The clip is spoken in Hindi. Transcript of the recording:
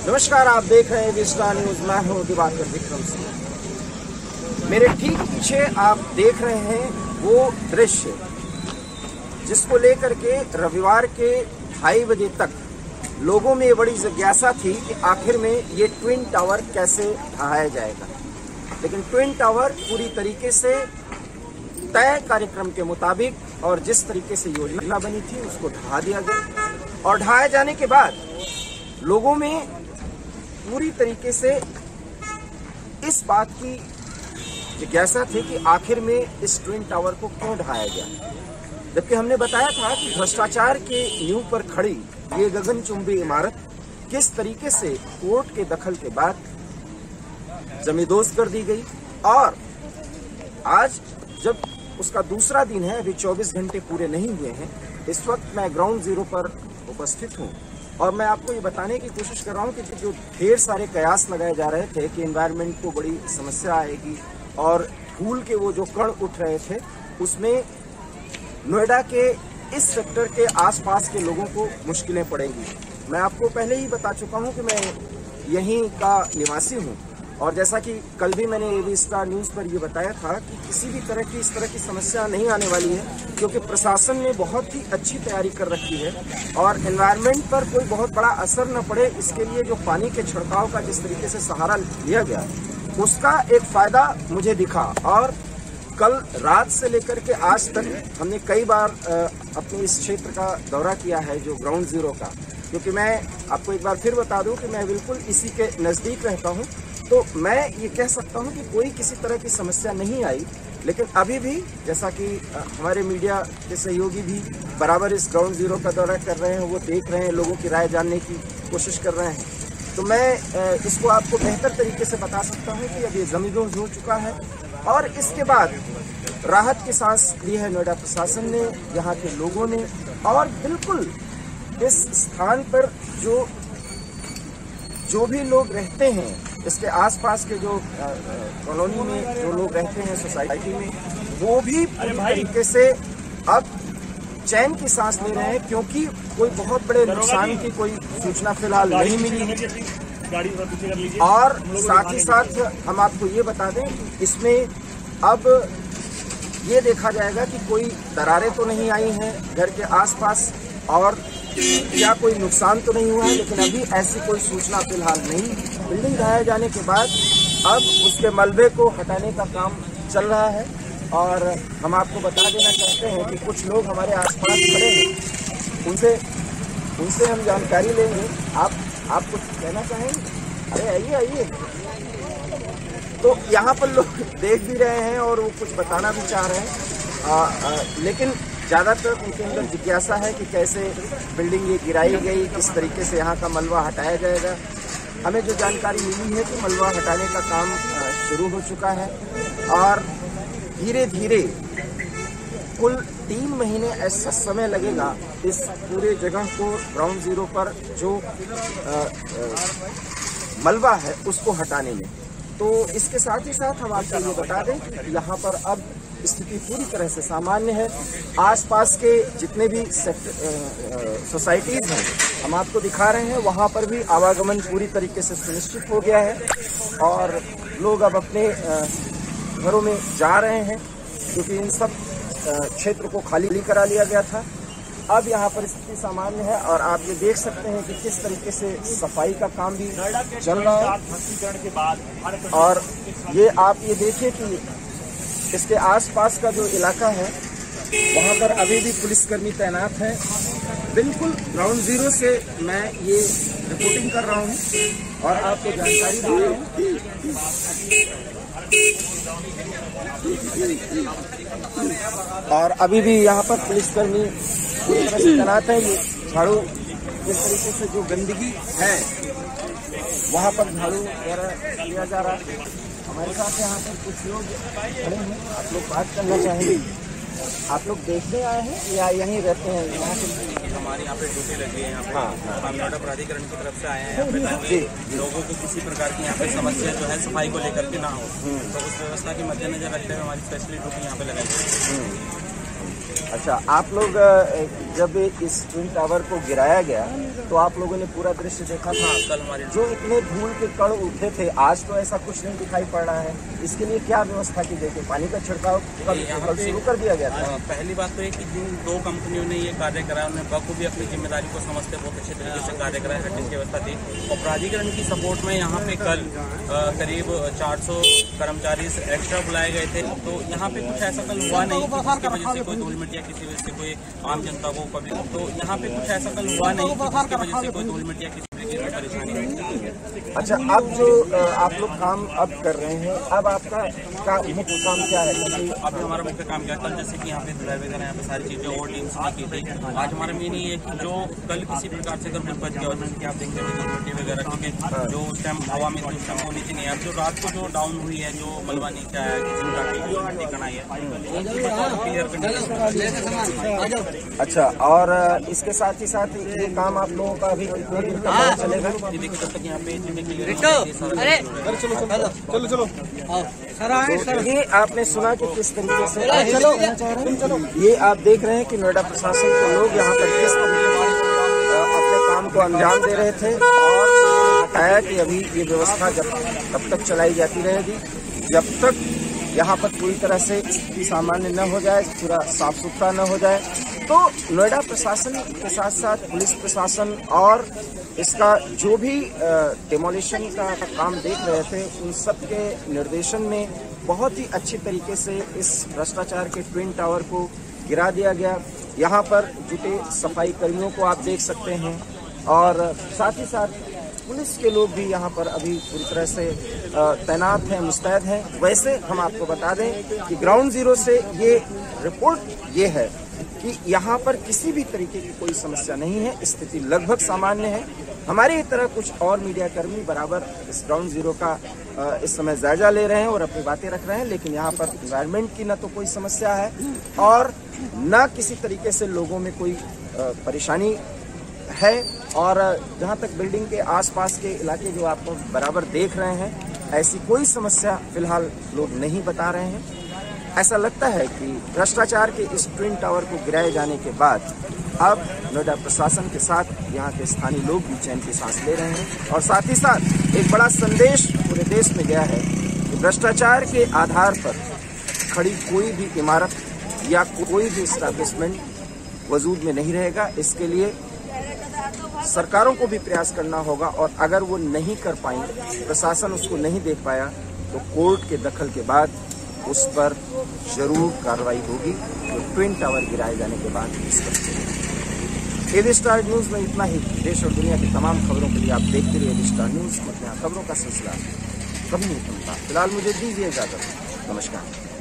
नमस्कार, आप देख रहे हैं विस्टार न्यूज। मैं हूं दिवाकर विक्रम सिंह। मेरे ठीक पीछे आप देख रहे हैं वो दृश्य जिसको लेकर के रविवार के 2:30 बजे तक लोगों में ये बड़ी जिज्ञासा थी कि आखिर में ये ट्विन टावर कैसे ढहाया जाएगा। लेकिन ट्विन टावर पूरी तरीके से तय कार्यक्रम के मुताबिक और जिस तरीके से योजना बनी थी उसको ढहा दिया गया। और ढहाए जाने के बाद लोगों में पूरी तरीके से इस बात की जिज्ञासा थी कि आखिर में इस ट्विन टावर को क्यों ढहाया गया। जबकि हमने बताया था कि भ्रष्टाचार के नींव पर खड़ी ये गगनचुंबी इमारत किस तरीके से कोर्ट के दखल के बाद जमींदोज कर दी गई। और आज जब उसका दूसरा दिन है, अभी 24 घंटे पूरे नहीं हुए हैं, इस वक्त मैं ग्राउंड जीरो पर उपस्थित हूँ और मैं आपको ये बताने की कोशिश कर रहा हूँ कि जो ढेर सारे कयास लगाए जा रहे थे कि एनवायरनमेंट को बड़ी समस्या आएगी और धूल के वो जो कण उठ रहे थे उसमें नोएडा के इस सेक्टर के आसपास के लोगों को मुश्किलें पड़ेंगी। मैं आपको पहले ही बता चुका हूँ कि मैं यहीं का निवासी हूँ और जैसा कि कल भी मैंने एबी स्टार न्यूज़ पर यह बताया था कि किसी भी तरह की इस तरह की समस्या नहीं आने वाली है, क्योंकि प्रशासन ने बहुत ही अच्छी तैयारी कर रखी है और एनवायरनमेंट पर कोई बहुत बड़ा असर न पड़े इसके लिए जो पानी के छिड़काव का जिस तरीके से सहारा लिया गया उसका एक फायदा मुझे दिखा। और कल रात से लेकर के आज तक हमने कई बार अपने इस क्षेत्र का दौरा किया है, जो ग्राउंड जीरो का, क्योंकि मैं आपको एक बार फिर बता दूं कि मैं बिल्कुल इसी के नज़दीक रहता हूं, तो मैं ये कह सकता हूं कि कोई किसी तरह की समस्या नहीं आई। लेकिन अभी भी जैसा कि हमारे मीडिया के सहयोगी भी बराबर इस ग्राउंड जीरो का दौरा कर रहे हैं, वो देख रहे हैं, लोगों की राय जानने की कोशिश कर रहे हैं, तो मैं इसको आपको बेहतर तरीके से बता सकता हूँ कि अब ये जमींदोज हो चुका है और इसके बाद राहत की सांस ली है नोएडा प्रशासन ने, यहाँ के लोगों ने। और बिल्कुल इस स्थान पर जो भी लोग रहते हैं, इसके आसपास के जो कॉलोनी में जो लोग रहते हैं, सोसाइटी में, वो भी पूरी तरीके से अब चैन की सांस ले रहे हैं, क्योंकि कोई बहुत बड़े नुकसान की कोई सूचना फिलहाल नहीं मिली है। और साथ ही साथ हम आपको ये बता दें कि इसमें अब ये देखा जाएगा कि कोई दरारें तो नहीं आई हैं घर के आसपास और या कोई नुकसान तो नहीं हुआ है, लेकिन अभी ऐसी कोई सूचना फिलहाल नहीं। बिल्डिंग ढहाए जाने के बाद अब उसके मलबे को हटाने का काम चल रहा है और हम आपको बता देना चाहते हैं कि कुछ लोग हमारे आसपास खड़े हैं, उनसे हम जानकारी लेंगे। आप कुछ कहना चाहेंगे? अरे आइए आइए। तो यहाँ पर लोग देख भी रहे हैं और वो कुछ बताना भी चाह रहे हैं, लेकिन ज़्यादातर उनके अंदर जिज्ञासा है कि कैसे बिल्डिंग ये गिराई गई, किस तरीके से यहाँ का मलबा हटाया जाएगा। हमें जो जानकारी मिली है कि मलबा हटाने का काम शुरू हो चुका है और धीरे धीरे कुल 3 महीने ऐसा समय लगेगा इस पूरे जगह को ग्राउंड जीरो पर जो मलबा है उसको हटाने में। तो इसके साथ ही साथ हम आपको ये बता दें कि यहाँ पर अब स्थिति पूरी तरह से सामान्य है। आसपास के जितने भी सोसाइटीज़ हैं हम आपको दिखा रहे हैं, वहाँ पर भी आवागमन पूरी तरीके से सुनिश्चित हो गया है और लोग अब अपने घरों में जा रहे हैं, क्योंकि इन सब क्षेत्र को खाली करा लिया गया था। अब यहाँ पर स्थिति सामान्य है और आप ये देख सकते हैं कि किस तरीके से सफाई का काम भी चल रहा है। और ये आप ये देखिए कि इसके आसपास का जो इलाका है वहाँ पर अभी भी पुलिसकर्मी तैनात हैं। बिल्कुल ग्राउंड जीरो से मैं ये रिपोर्टिंग कर रहा हूँ और आपको जानकारी दे रहा हूँ। और अभी भी यहाँ पर पुलिसकर्मी पूरी तरह से तैनात है। ये झाड़ू जिस तरीके से जो गंदगी है वहाँ पर झाड़ू वगैरह लिया जा रहा है। हमारे साथ यहाँ पर कुछ लोग खड़े हैं, आप लोग बात करना चाहेंगे? आप लोग देखने आए हैं या यहीं रहते हैं? यहाँ से हमारे यहाँ पे ड्यूटी लगी है। यहाँ पे हम नोएडा प्राधिकरण की तरफ से आए हैं यहाँ पे ताकि लोगों को किसी प्रकार की यहाँ पे समस्या जो है सफाई को लेकर के ना हो, तो उस व्यवस्था के मद्देनजर रखते हुए हमारी स्पेशली ड्यूटी यहाँ पे लगाई गई है। अच्छा, आप लोग जब इस ट्विन टावर को गिराया गया तो आप लोगों ने पूरा दृश्य देखा था? कल हमारे जो इतने धूल के कण उठे थे, आज तो ऐसा कुछ नहीं दिखाई पड़ रहा है। इसके लिए क्या व्यवस्था की गई थी? पानी का छिड़काव कल शुरू कर दिया गया था? पहली बात तो ये कि जिन 2 कंपनियों ने ये कार्य कराया उन्होंने बखूबी अपनी जिम्मेदारी को समझते बहुत अच्छे तरीके से कार्य कराया, हर की व्यवस्था थी। और प्राधिकरण की सपोर्ट में यहाँ पे कल करीब 400 कर्मचारी एक्स्ट्रा बुलाए गए थे। तो यहाँ पे कुछ ऐसा कल हुआ नहीं जिसकी वजह से कोई धूल मिट्टी या किसी वजह से कोई आम जनता को पब्लिक, तो यहाँ पे कुछ ऐसा कल हुआ नहीं जिसकी वजह से कोई धूल मिट्टी या किसी तरीके की परेशानी नहीं। अच्छा, अब जो आप लोग काम अब कर रहे हैं, अब आपका मुख्य काम क्या है? अभी हमारा मुख्य काम क्या है, कल जैसे कि यहाँ पे धुलाई वगैरह यहाँ पे सारी चीजें और टीम्स ने की थी। आज हमारा मेन ये है कि जो कल किसी प्रकार से अगर बच गया जैसे कि आप देखते हैं धूल मिट्टी वगैरह, क्योंकि जो उस टाइम हवा में उस टाइम वो नीचे नहीं है, अब जो रात को जो डाउन हुई है, जो मलबा नीचे आया है, किसी प्रकार की जो मिट्टी कनाई है, क्लियर करने। अच्छा, और इसके साथ ही साथ ये काम आप लोगों का अभी कितने दिन तक चलेगा? जब तक यहाँ पे तो ये आपने सुना कि किस तरीके से ये आप देख रहे हैं कि नोएडा प्रशासन के लोग यहाँ पर किस तरीके से अपने काम को अंजाम दे रहे थे, और बताया कि अभी ये व्यवस्था तब तक चलाई जाती रहेगी जब तक यहाँ पर पूरी तरह से स्थिति सामान्य न हो जाए, पूरा साफ सुथरा न हो जाए। तो नोएडा प्रशासन के साथ साथ पुलिस प्रशासन और इसका जो भी डेमोलिशन का काम देख रहे थे, उन सब के निर्देशन में बहुत ही अच्छी तरीके से इस भ्रष्टाचार के ट्विन टावर को गिरा दिया गया। यहाँ पर जुटे सफाई कर्मियों को आप देख सकते हैं, और साथ ही साथ पुलिस के लोग भी यहाँ पर अभी पूरी तरह से तैनात हैं, मुस्तैद हैं। वैसे हम आपको बता दें कि ग्राउंड जीरो से ये रिपोर्ट ये है कि यहाँ पर किसी भी तरीके की कोई समस्या नहीं है, स्थिति लगभग सामान्य है। हमारे तरह कुछ और मीडिया कर्मी बराबर इस ग्राउंड जीरो का इस समय जायजा ले रहे हैं और अपनी बातें रख रहे हैं, लेकिन यहाँ पर एनवायरनमेंट की न तो कोई समस्या है और न किसी तरीके से लोगों में कोई परेशानी है। और जहाँ तक बिल्डिंग के आसपास के इलाके जो आप बराबर देख रहे हैं, ऐसी कोई समस्या फिलहाल लोग नहीं बता रहे हैं। ऐसा लगता है कि भ्रष्टाचार के इस ट्विन टावर को गिराए जाने के बाद अब नोएडा प्रशासन के साथ यहाँ के स्थानीय लोग भी चैन की सांस ले रहे हैं, और साथ ही साथ एक बड़ा संदेश पूरे देश में गया है कि भ्रष्टाचार के आधार पर खड़ी कोई भी इमारत या कोई भी एस्टैब्लिशमेंट वजूद में नहीं रहेगा। इसके लिए सरकारों को भी प्रयास करना होगा, और अगर वो नहीं कर पाई, प्रशासन उसको नहीं देख पाया, तो कोर्ट के दखल के बाद उस पर जरूर कार्रवाई होगी, जो ट्विन टावर गिराए जाने के बाद इस पर। एबी स्टार न्यूज़ में इतना ही। देश और दुनिया की तमाम खबरों के लिए आप देखते रहिए एबी स्टार न्यूज़। अपने यहाँ खबरों का सिलसिला कभी नहीं थमता। फिलहाल मुझे दीजिए इजाजत। नमस्कार।